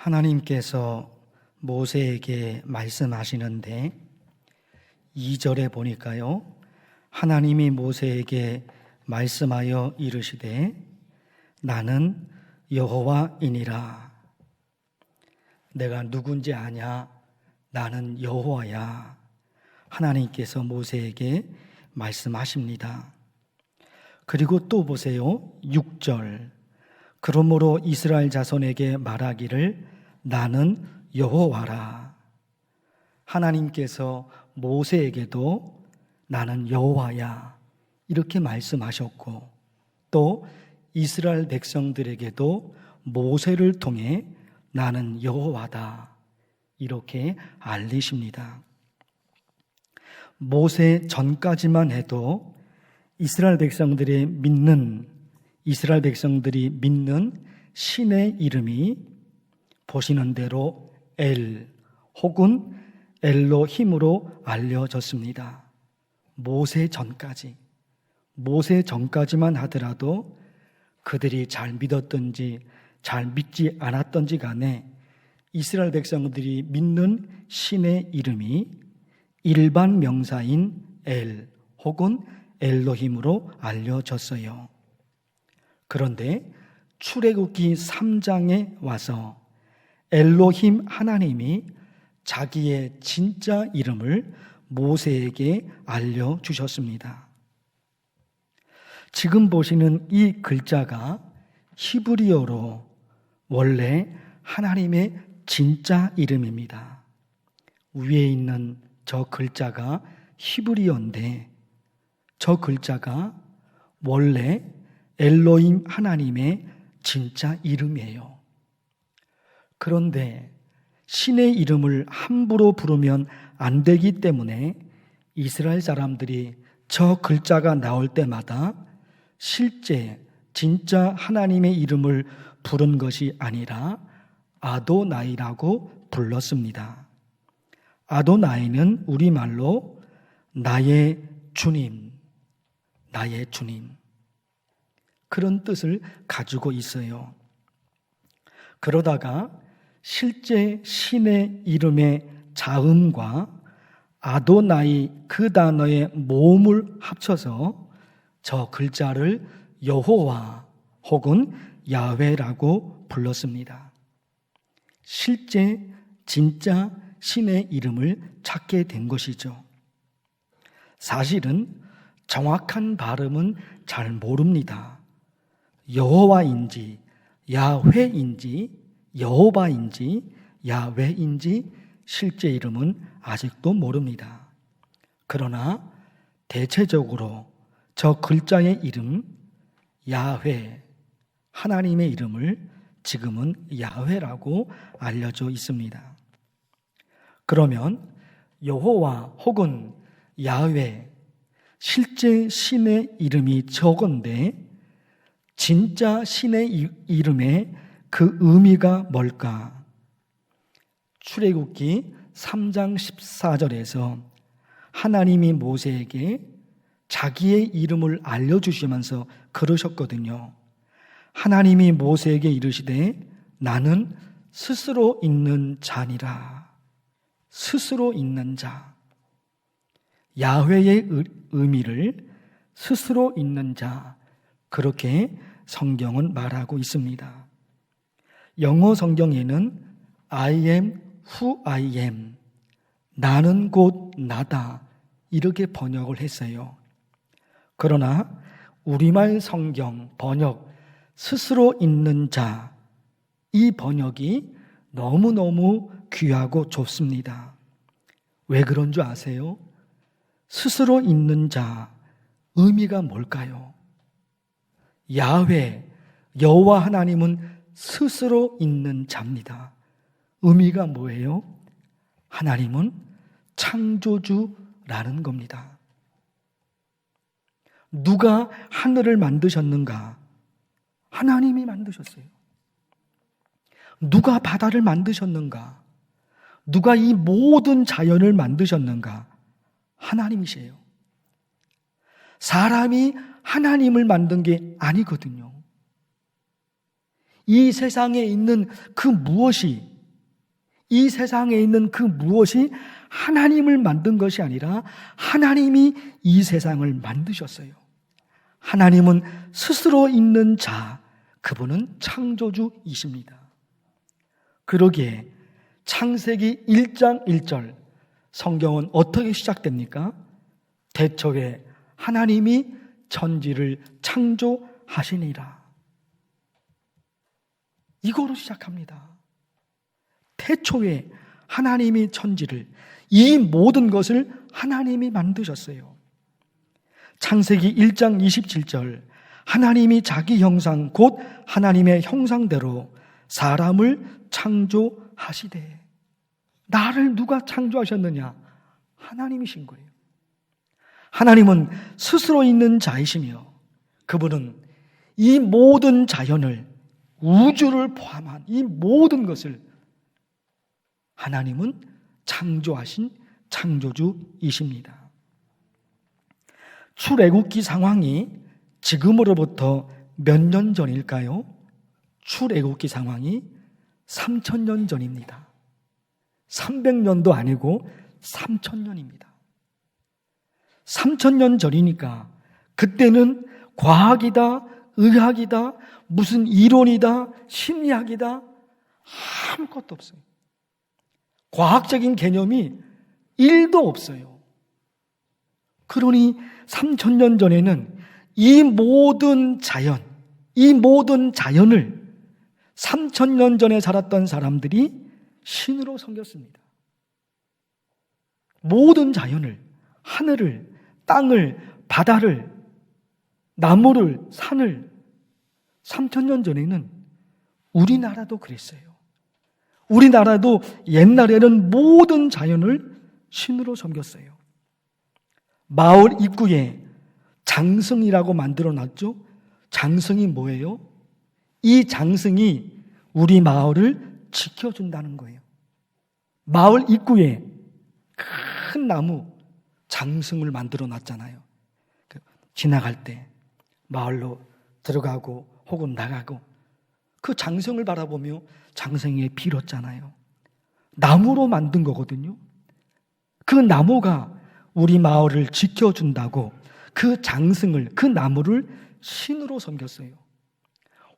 하나님께서 모세에게 말씀하시는데 2절에 보니까요, 하나님이 모세에게 말씀하여 이르시되 나는 여호와이니라. 내가 누군지 아냐? 나는 여호와야. 하나님께서 모세에게 말씀하십니다. 그리고 또 보세요. 6절. 그러므로 이스라엘 자손에게 말하기를 나는 여호와라. 하나님께서 모세에게도 나는 여호와야 이렇게 말씀하셨고, 또 이스라엘 백성들에게도 모세를 통해 나는 여호와다 이렇게 알리십니다. 모세 전까지만 해도 이스라엘 백성들이 믿는 신의 이름이 보시는 대로 엘 혹은 엘로힘으로 알려졌습니다. 모세 전까지만 하더라도 그들이 잘 믿었든지 잘 믿지 않았든지 간에 이스라엘 백성들이 믿는 신의 이름이 일반 명사인 엘 혹은 엘로힘으로 알려졌어요. 그런데 출애굽기 3장에 와서 엘로힘 하나님이 자기의 진짜 이름을 모세에게 알려주셨습니다. 지금 보시는 이 글자가 히브리어로 원래 하나님의 진짜 이름입니다. 위에 있는 저 글자가 히브리어인데 저 글자가 원래 엘로힘 하나님의 진짜 이름이에요. 그런데 신의 이름을 함부로 부르면 안 되기 때문에 이스라엘 사람들이 저 글자가 나올 때마다 실제 진짜 하나님의 이름을 부른 것이 아니라 아도나이라고 불렀습니다. 아도나이는 우리말로 나의 주님 그런 뜻을 가지고 있어요. 그러다가 실제 신의 이름의 자음과 아도나이 그 단어의 모음을 합쳐서 저 글자를 여호와 혹은 야훼라고 불렀습니다. 실제 진짜 신의 이름을 찾게 된 것이죠. 사실은 정확한 발음은 잘 모릅니다. 여호와인지 야훼인지 여호바인지 야훼인지 실제 이름은 아직도 모릅니다. 그러나 대체적으로 저 글자의 이름 야훼, 하나님의 이름을 지금은 야훼라고 알려져 있습니다. 그러면 여호와 혹은 야훼, 실제 신의 이름이 저건데 진짜 신의 이름의 그 의미가 뭘까? 출애굽기 3장 14절에서 하나님이 모세에게 자기의 이름을 알려주시면서 그러셨거든요. 하나님이 모세에게 이르시되 나는 스스로 있는 자니라. 스스로 있는 자. 야훼의 의미를 스스로 있는 자, 그렇게 성경은 말하고 있습니다. 영어 성경에는 I am who I am, 나는 곧 나다 이렇게 번역을 했어요. 그러나 우리말 성경 번역 스스로 있는 자, 이 번역이 너무너무 귀하고 좋습니다. 왜 그런 줄 아세요? 스스로 있는 자, 의미가 뭘까요? 야훼, 여호와 하나님은 스스로 있는 자입니다. 의미가 뭐예요? 하나님은 창조주라는 겁니다. 누가 하늘을 만드셨는가? 하나님이 만드셨어요. 누가 바다를 만드셨는가? 누가 이 모든 자연을 만드셨는가? 하나님이세요. 사람이 하나님을 만든 게 아니거든요. 이 세상에 있는 그 무엇이 이 세상에 있는 그 무엇이 하나님을 만든 것이 아니라 하나님이 이 세상을 만드셨어요. 하나님은 스스로 있는 자, 그분은 창조주이십니다. 그러기에 창세기 1장 1절 성경은 어떻게 시작됩니까? 대초에 하나님이 천지를 창조하시니라. 이거로 시작합니다. 태초에 하나님이 천지를, 이 모든 것을 하나님이 만드셨어요. 창세기 1장 27절 하나님이 자기 형상 곧 하나님의 형상대로 사람을 창조하시되. 나를 누가 창조하셨느냐? 하나님이신 거예요. 하나님은 스스로 있는 자이시며 그분은 이 모든 자연을, 우주를 포함한 이 모든 것을 하나님은 창조하신 창조주이십니다. 출애굽기 상황이 지금으로부터 몇 년 전일까요? 출애굽기 상황이 3000년 전입니다. 300년도 아니고 3000년입니다. 3000년 전이니까 그때는 과학이다, 의학이다, 무슨 이론이다, 심리학이다, 아무것도 없어요. 과학적인 개념이 1도 없어요. 그러니 3000년 전에는 이 모든 자연, 이 모든 자연을 3000년 전에 살았던 사람들이 신으로 섬겼습니다. 모든 자연을, 하늘을, 땅을, 바다를, 나무를, 산을 3000년 전에는 우리나라도 그랬어요. 우리나라도 옛날에는 모든 자연을 신으로 섬겼어요. 마을 입구에 장승이라고 만들어 놨죠. 장승이 뭐예요? 이 장승이 우리 마을을 지켜준다는 거예요. 마을 입구에 큰 나무 장승을 만들어 놨잖아요. 지나갈 때 마을로 들어가고 혹은 나가고 그 장승을 바라보며 장승에 빌었잖아요. 나무로 만든 거거든요. 그 나무가 우리 마을을 지켜준다고 그 장승을, 그 나무를 신으로 섬겼어요.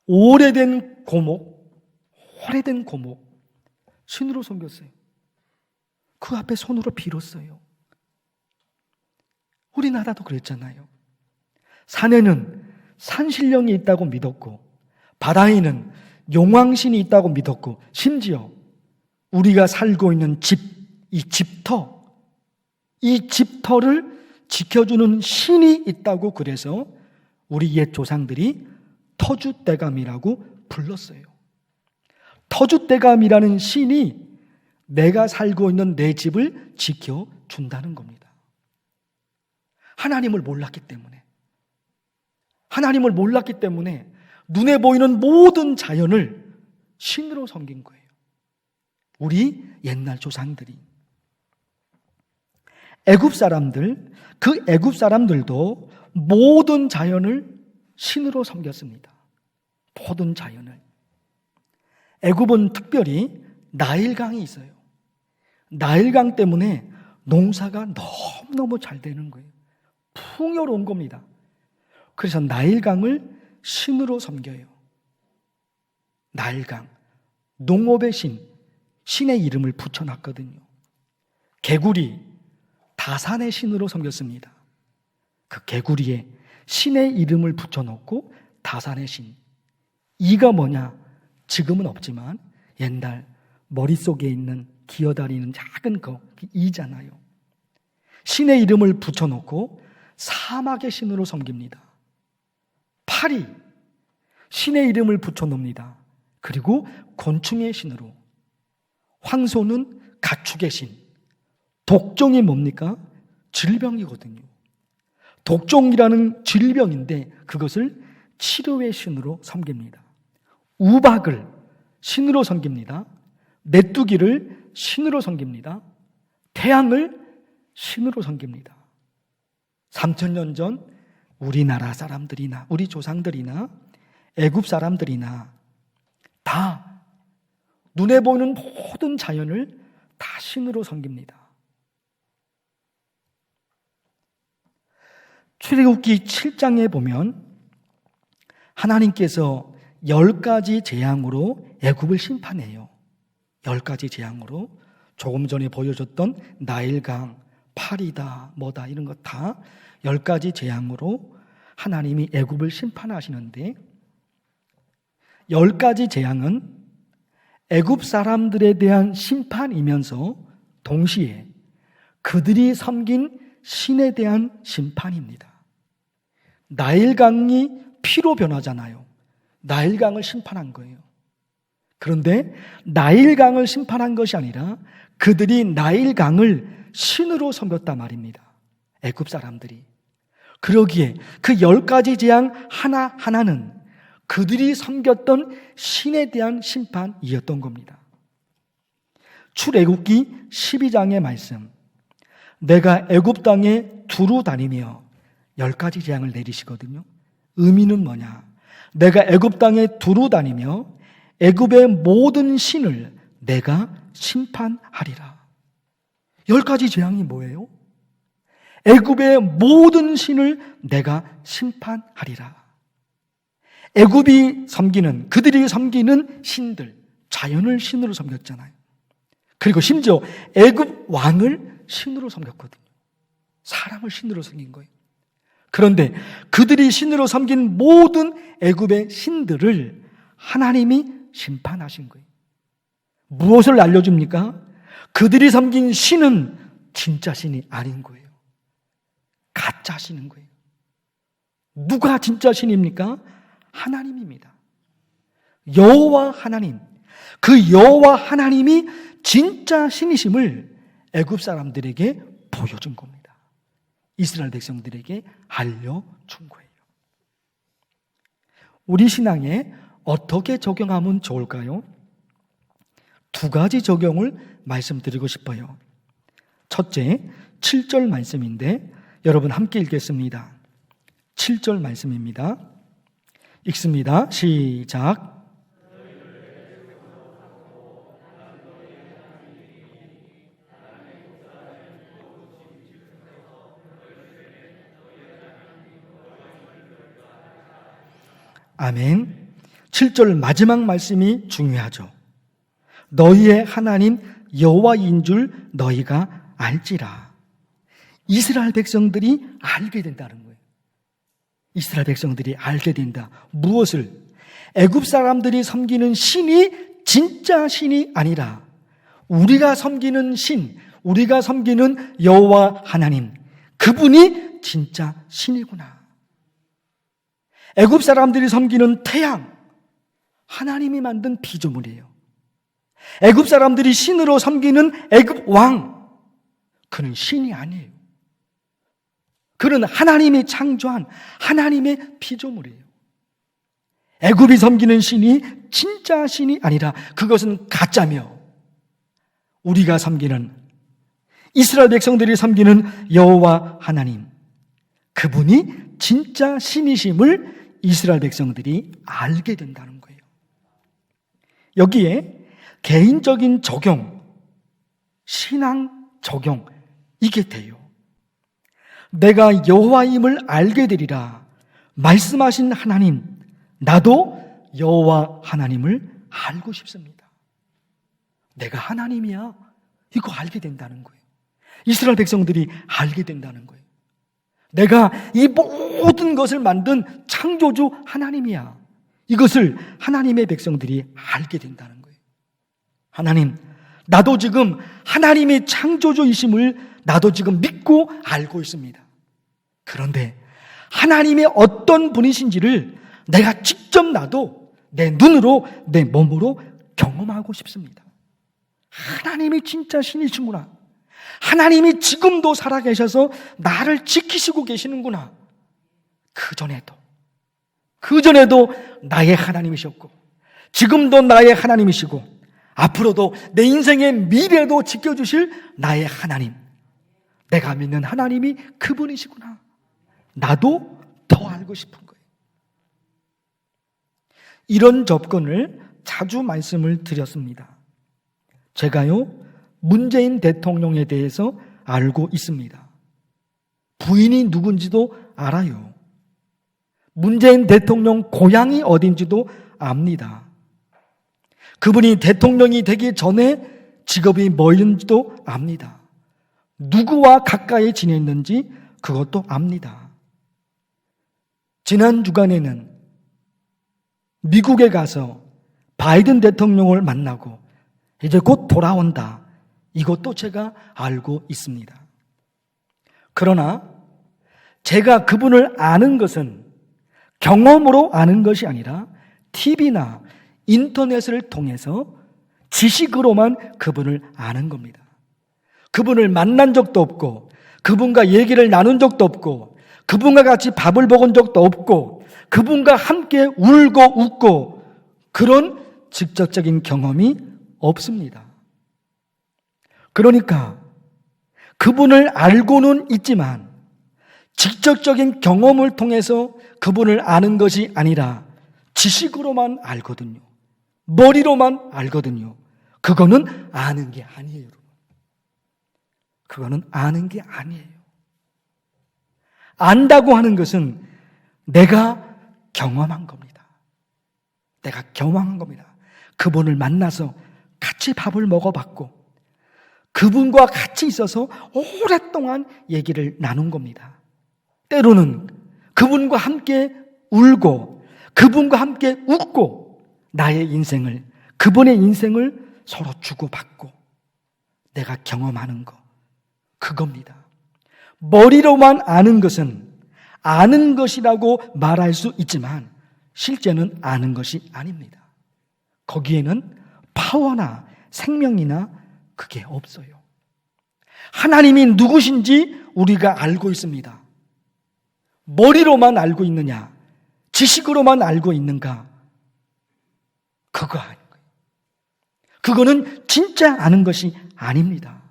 오래된 고목 신으로 섬겼어요. 그 앞에 손으로 빌었어요. 우리나라도 그랬잖아요. 산에는 산신령이 있다고 믿었고 바다에는 용왕신이 있다고 믿었고 심지어 우리가 살고 있는 집, 이 집터를 지켜주는 신이 있다고 그래서 우리 옛 조상들이 터줏대감이라고 불렀어요. 터줏대감이라는 신이 내가 살고 있는 내 집을 지켜준다는 겁니다. 하나님을 몰랐기 때문에 눈에 보이는 모든 자연을 신으로 섬긴 거예요. 우리 옛날 조상들이. 애굽 사람들도 모든 자연을 신으로 섬겼습니다. 모든 자연을. 애굽은 특별히 나일강이 있어요. 나일강 때문에 농사가 너무너무 잘 되는 거예요. 풍요로운 겁니다. 그래서 나일강을 신으로 섬겨요. 나일강, 농업의 신의 이름을 붙여놨거든요. 개구리, 다산의 신으로 섬겼습니다. 그 개구리에 신의 이름을 붙여놓고 다산의 신. 이가 뭐냐? 지금은 없지만 옛날 머릿속에 있는 기어다니는 작은 거, 이잖아요. 신의 이름을 붙여놓고 사막의 신으로 섬깁니다. 파리, 신의 이름을 붙여놓습니다. 그리고 곤충의 신으로. 황소는 가축의 신. 독종이 뭡니까? 질병이거든요. 독종이라는 질병인데 그것을 치료의 신으로 섬깁니다. 우박을 신으로 섬깁니다. 메뚜기를 신으로 섬깁니다. 태양을 신으로 섬깁니다. 3000년 전 우리나라 사람들이나 우리 조상들이나 애굽 사람들이나 다 눈에 보이는 모든 자연을 다 신으로 섬깁니다. 출애굽기 7장에 보면 하나님께서 10가지 재앙으로 애굽을 심판해요. 10가지 재앙으로. 조금 전에 보여줬던 나일강, 파리다, 뭐다 이런 것 다 10가지 재앙으로 하나님이 애굽을 심판하시는데, 10가지 재앙은 애굽 사람들에 대한 심판이면서 동시에 그들이 섬긴 신에 대한 심판입니다. 나일강이 피로 변하잖아요. 나일강을 심판한 거예요. 그런데 나일강을 심판한 것이 아니라 그들이 나일강을 신으로 섬겼단 말입니다. 애굽 사람들이. 그러기에 그 10가지 재앙 하나하나는 그들이 섬겼던 신에 대한 심판이었던 겁니다. 출애굽기 12장의 말씀, 내가 애굽 땅에 두루 다니며 10가지 재앙을 내리시거든요. 의미는 뭐냐? 내가 애굽 땅에 두루 다니며 애굽의 모든 신을 내가 심판하리라. 10가지 재앙이 뭐예요? 애굽의 모든 신을 내가 심판하리라. 애굽이 섬기는, 그들이 섬기는 신들, 자연을 신으로 섬겼잖아요. 그리고 심지어 애굽 왕을 신으로 섬겼거든요. 사람을 신으로 섬긴 거예요. 그런데 그들이 신으로 섬긴 모든 애굽의 신들을 하나님이 심판하신 거예요. 무엇을 알려줍니까? 그들이 섬긴 신은 진짜 신이 아닌 거예요. 가짜 신인 거예요. 누가 진짜 신입니까? 하나님입니다. 여호와 하나님, 그 여호와 하나님이 진짜 신이심을 애굽 사람들에게 보여준 겁니다. 이스라엘 백성들에게 알려준 거예요. 우리 신앙에 어떻게 적용하면 좋을까요? 2가지 적용을 말씀드리고 싶어요. 첫째, 7절 말씀인데 여러분 함께 읽겠습니다. 7절 말씀입니다. 읽습니다. 시작. 아멘. 7절 마지막 말씀이 중요하죠. 너희의 하나님 여호와인 줄 너희가 알지라. 이스라엘 백성들이 알게 된다는 거예요. 이스라엘 백성들이 알게 된다. 무엇을? 애굽 사람들이 섬기는 신이 진짜 신이 아니라 우리가 섬기는 신, 우리가 섬기는 여호와 하나님, 그분이 진짜 신이구나. 애굽 사람들이 섬기는 태양, 하나님이 만든 피조물이에요. 애굽 사람들이 신으로 섬기는 애굽 왕, 그는 신이 아니에요. 그는 하나님이 창조한 하나님의 피조물이에요. 애굽이 섬기는 신이 진짜 신이 아니라 그것은 가짜며, 우리가 섬기는, 이스라엘 백성들이 섬기는 여호와 하나님, 그분이 진짜 신이심을 이스라엘 백성들이 알게 된다는 거예요. 여기에 개인적인 적용, 신앙 적용, 이게 돼요. 내가 여호와임을 알게 되리라 말씀하신 하나님, 나도 여호와 하나님을 알고 싶습니다. 내가 하나님이야, 이거 알게 된다는 거예요. 이스라엘 백성들이 알게 된다는 거예요. 내가 이 모든 것을 만든 창조주 하나님이야, 이것을 하나님의 백성들이 알게 된다는 거예요. 하나님, 나도 지금 하나님의 창조주이심을 나도 지금 믿고 알고 있습니다. 그런데 하나님의 어떤 분이신지를 내가 직접 나도 내 눈으로, 내 몸으로 경험하고 싶습니다. 하나님이 진짜 신이시구나. 하나님이 지금도 살아계셔서 나를 지키시고 계시는구나. 그전에도 나의 하나님이셨고, 지금도 나의 하나님이시고, 앞으로도 내 인생의 미래도 지켜주실 나의 하나님, 내가 믿는 하나님이 그분이시구나. 나도 더 알고 싶은 거예요. 이런 접근을 자주 말씀을 드렸습니다. 제가요, 문재인 대통령에 대해서 알고 있습니다. 부인이 누군지도 알아요. 문재인 대통령 고향이 어딘지도 압니다. 그분이 대통령이 되기 전에 직업이 뭐였는지도 압니다. 누구와 가까이 지냈는지 그것도 압니다. 지난 주간에는 미국에 가서 바이든 대통령을 만나고 이제 곧 돌아온다. 이것도 제가 알고 있습니다. 그러나 제가 그분을 아는 것은 경험으로 아는 것이 아니라 TV나 인터넷을 통해서 지식으로만 그분을 아는 겁니다. 그분을 만난 적도 없고, 그분과 얘기를 나눈 적도 없고, 그분과 같이 밥을 먹은 적도 없고, 그분과 함께 울고 웃고 그런 직접적인 경험이 없습니다. 그러니까 그분을 알고는 있지만 직접적인 경험을 통해서 그분을 아는 것이 아니라 지식으로만 알거든요. 머리로만 알거든요. 그거는 아는 게 아니에요, 여러분. 그거는 아는 게 아니에요. 안다고 하는 것은 내가 경험한 겁니다. 내가 경험한 겁니다. 그분을 만나서 같이 밥을 먹어봤고 그분과 같이 있어서 오랫동안 얘기를 나눈 겁니다. 때로는 그분과 함께 울고 그분과 함께 웃고 나의 인생을, 그분의 인생을 서로 주고받고 내가 경험하는 거, 그겁니다. 머리로만 아는 것은 아는 것이라고 말할 수 있지만 실제는 아는 것이 아닙니다. 거기에는 파워나 생명이나 그게 없어요. 하나님이 누구신지 우리가 알고 있습니다. 머리로만 알고 있느냐, 지식으로만 알고 있는가? 그거 아닌 거예요. 그거는 진짜 아는 것이 아닙니다.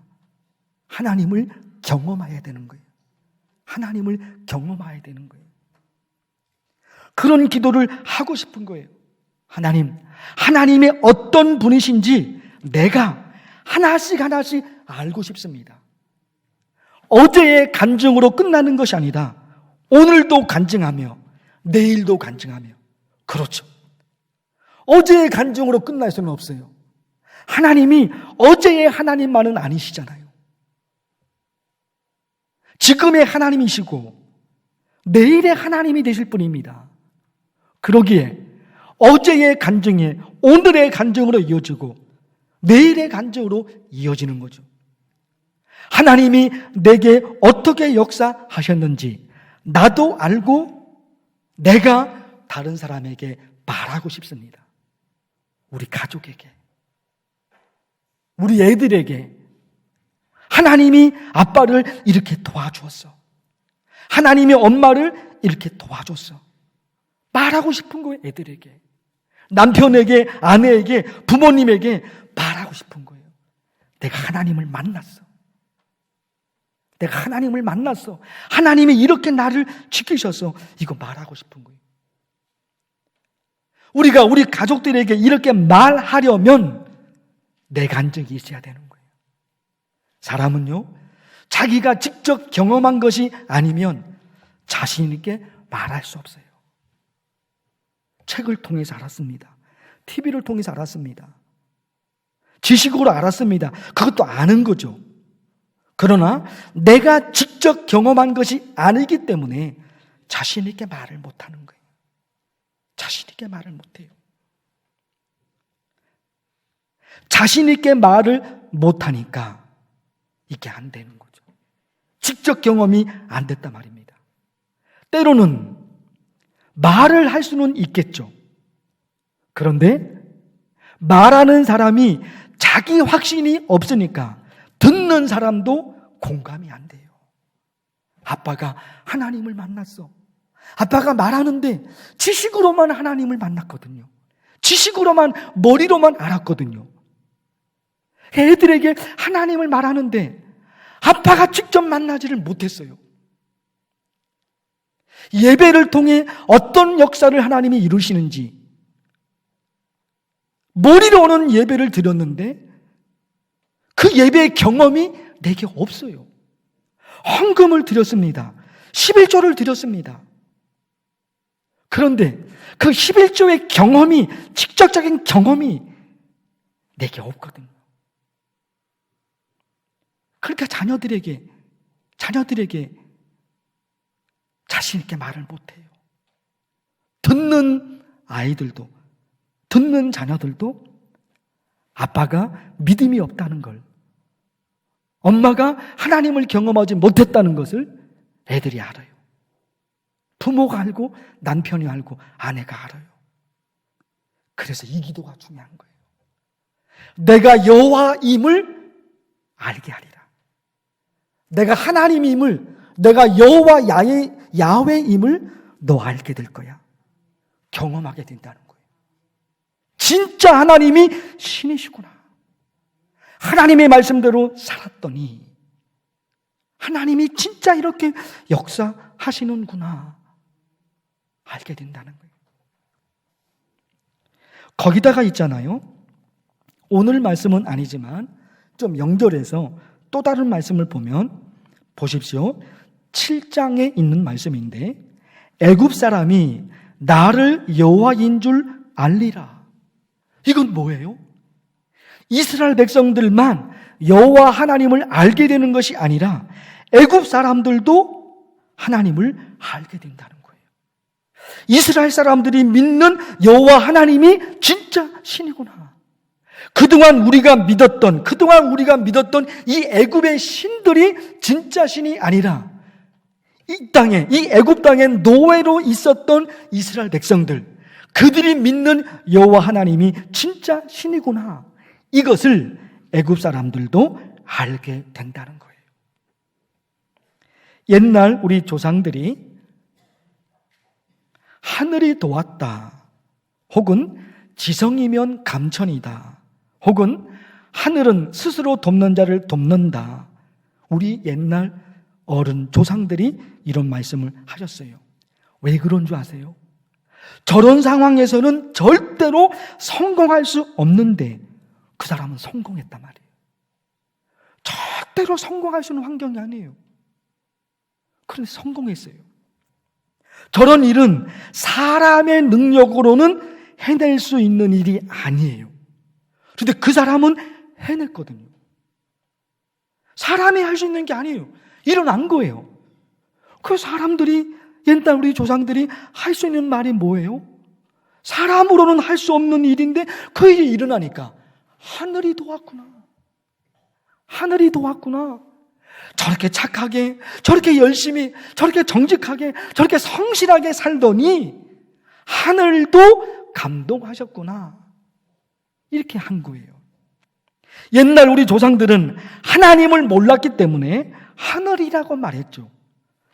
하나님을 경험해야 되는 거예요. 하나님을 경험해야 되는 거예요. 그런 기도를 하고 싶은 거예요. 하나님이 어떤 분이신지 내가 하나씩 알고 싶습니다. 어제의 간증으로 끝나는 것이 아니라 오늘도 간증하며 내일도 간증하며, 그렇죠. 어제의 간증으로 끝날 수는 없어요. 하나님이 어제의 하나님만은 아니시잖아요. 지금의 하나님이시고 내일의 하나님이 되실 분입니다. 그러기에 어제의 간증이 오늘의 간증으로 이어지고 내일의 간증으로 이어지는 거죠. 하나님이 내게 어떻게 역사하셨는지 나도 알고 내가 다른 사람에게 말하고 싶습니다. 우리 가족에게, 우리 애들에게 하나님이 아빠를 이렇게 도와주었어. 하나님이 엄마를 이렇게 도와줬어. 말하고 싶은 거예요, 애들에게. 남편에게, 아내에게, 부모님에게 말하고 싶은 거예요. 내가 하나님을 만났어. 내가 하나님을 만났어. 하나님이 이렇게 나를 지키셔서 이거 말하고 싶은 거예요. 우리가 우리 가족들에게 이렇게 말하려면 내 간증이 있어야 되는 거예요. 사람은요, 자기가 직접 경험한 것이 아니면 자신 있게 말할 수 없어요. 책을 통해서 알았습니다. TV를 통해서 알았습니다. 지식으로 알았습니다. 그것도 아는 거죠. 그러나 내가 직접 경험한 것이 아니기 때문에 자신 있게 말을 못하는 거예요. 자신 있게 말을 못해요. 자신 있게 말을 못하니까 이게 안 되는 거죠. 직접 경험이 안 됐단 말입니다. 때로는 말을 할 수는 있겠죠. 그런데 말하는 사람이 자기 확신이 없으니까 듣는 사람도 공감이 안 돼요. 아빠가 하나님을 만났어. 아빠가 말하는데 지식으로만 하나님을 만났거든요. 지식으로만, 머리로만 알았거든요. 애들에게 하나님을 말하는데 아빠가 직접 만나지를 못했어요. 예배를 통해 어떤 역사를 하나님이 이루시는지, 머리로는 예배를 드렸는데 그 예배의 경험이 내게 없어요. 헌금을 드렸습니다. 11조를 드렸습니다. 그런데 그 11조의 경험이, 직접적인 경험이 내게 없거든요. 그러니까 자녀들에게 자신 있게 말을 못해요. 듣는 아이들도, 듣는 자녀들도 아빠가 믿음이 없다는 걸, 엄마가 하나님을 경험하지 못했다는 것을 애들이 알아요. 부모가 알고, 남편이 알고, 아내가 알아요. 그래서 이 기도가 중요한 거예요. 내가 여호와임을 알게 하리라. 내가 하나님임을, 내가 여호와 야훼임을 너 알게 될 거야. 경험하게 된다는 거예요. 진짜 하나님이 신이시구나. 하나님의 말씀대로 살았더니 하나님이 진짜 이렇게 역사하시는구나 알게 된다는 거예요. 거기다가 있잖아요. 오늘 말씀은 아니지만 좀 연결해서 또 다른 말씀을 보면 보십시오. 7장에 있는 말씀인데 애굽 사람이 나를 여호와인 줄 알리라. 이건 뭐예요? 이스라엘 백성들만 여호와 하나님을 알게 되는 것이 아니라 애굽 사람들도 하나님을 알게 된다는 거예요. 이스라엘 사람들이 믿는 여호와 하나님이 진짜 신이구나. 그동안 우리가 믿었던 이 애굽의 신들이 진짜 신이 아니라 이 애굽 땅에 노예로 있었던 이스라엘 백성들, 그들이 믿는 여호와 하나님이 진짜 신이구나. 이것을 애굽 사람들도 알게 된다는 거예요. 옛날 우리 조상들이 하늘이 도왔다, 혹은 지성이면 감천이다, 혹은 하늘은 스스로 돕는 자를 돕는다. 우리 옛날 어른 조상들이 이런 말씀을 하셨어요. 왜 그런 줄 아세요? 저런 상황에서는 절대로 성공할 수 없는데 그 사람은 성공했단 말이에요. 절대로 성공할 수 있는 환경이 아니에요. 그런데 성공했어요. 저런 일은 사람의 능력으로는 해낼 수 있는 일이 아니에요. 그런데 그 사람은 해냈거든요. 사람이 할 수 있는 게 아니에요. 일어난 거예요. 그 사람들이, 옛날 우리 조상들이 할 수 있는 말이 뭐예요? 사람으로는 할 수 없는 일인데 그 일이 일어나니까 하늘이 도왔구나. 하늘이 도왔구나. 저렇게 착하게, 저렇게 열심히, 저렇게 정직하게, 저렇게 성실하게 살더니 하늘도 감동하셨구나. 이렇게 한 거예요. 옛날 우리 조상들은 하나님을 몰랐기 때문에 하늘이라고 말했죠.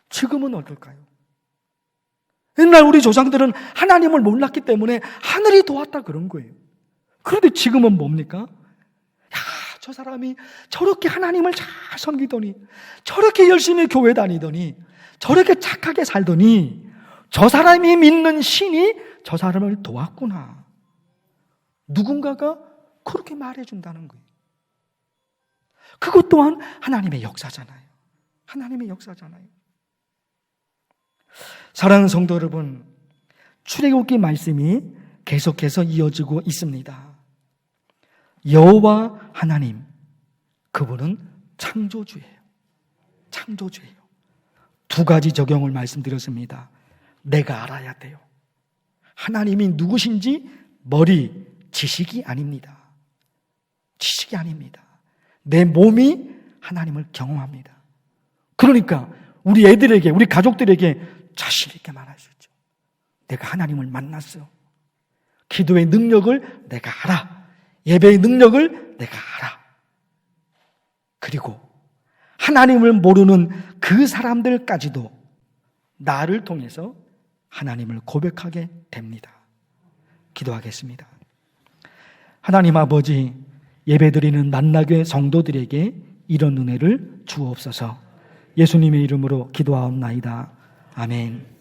지금은 어떨까요? 옛날 우리 조상들은 하나님을 몰랐기 때문에 하늘이 도왔다 그런 거예요. 그런데 지금은 뭡니까? 야, 저 사람이 저렇게 하나님을 잘 섬기더니, 저렇게 열심히 교회 다니더니, 저렇게 착하게 살더니 저 사람이 믿는 신이 저 사람을 도왔구나. 누군가가 그렇게 말해준다는 거예요. 그것 또한 하나님의 역사잖아요. 하나님의 역사잖아요. 사랑하는 성도 여러분, 출애굽기 말씀이 계속해서 이어지고 있습니다. 여호와 하나님, 그분은 창조주예요. 창조주예요. 두 가지 적용을 말씀드렸습니다. 내가 알아야 돼요. 하나님이 누구신지 머리, 지식이 아닙니다. 지식이 아닙니다. 내 몸이 하나님을 경험합니다. 그러니까 우리 애들에게, 우리 가족들에게 자신 있게 말할 수 있죠. 내가 하나님을 만났어. 기도의 능력을 내가 알아. 예배의 능력을 내가 알아. 그리고 하나님을 모르는 그 사람들까지도 나를 통해서 하나님을 고백하게 됩니다. 기도하겠습니다. 하나님 아버지, 예배드리는 만나교회 성도들에게 이런 은혜를 주옵소서. 예수님의 이름으로 기도하옵나이다. 아멘.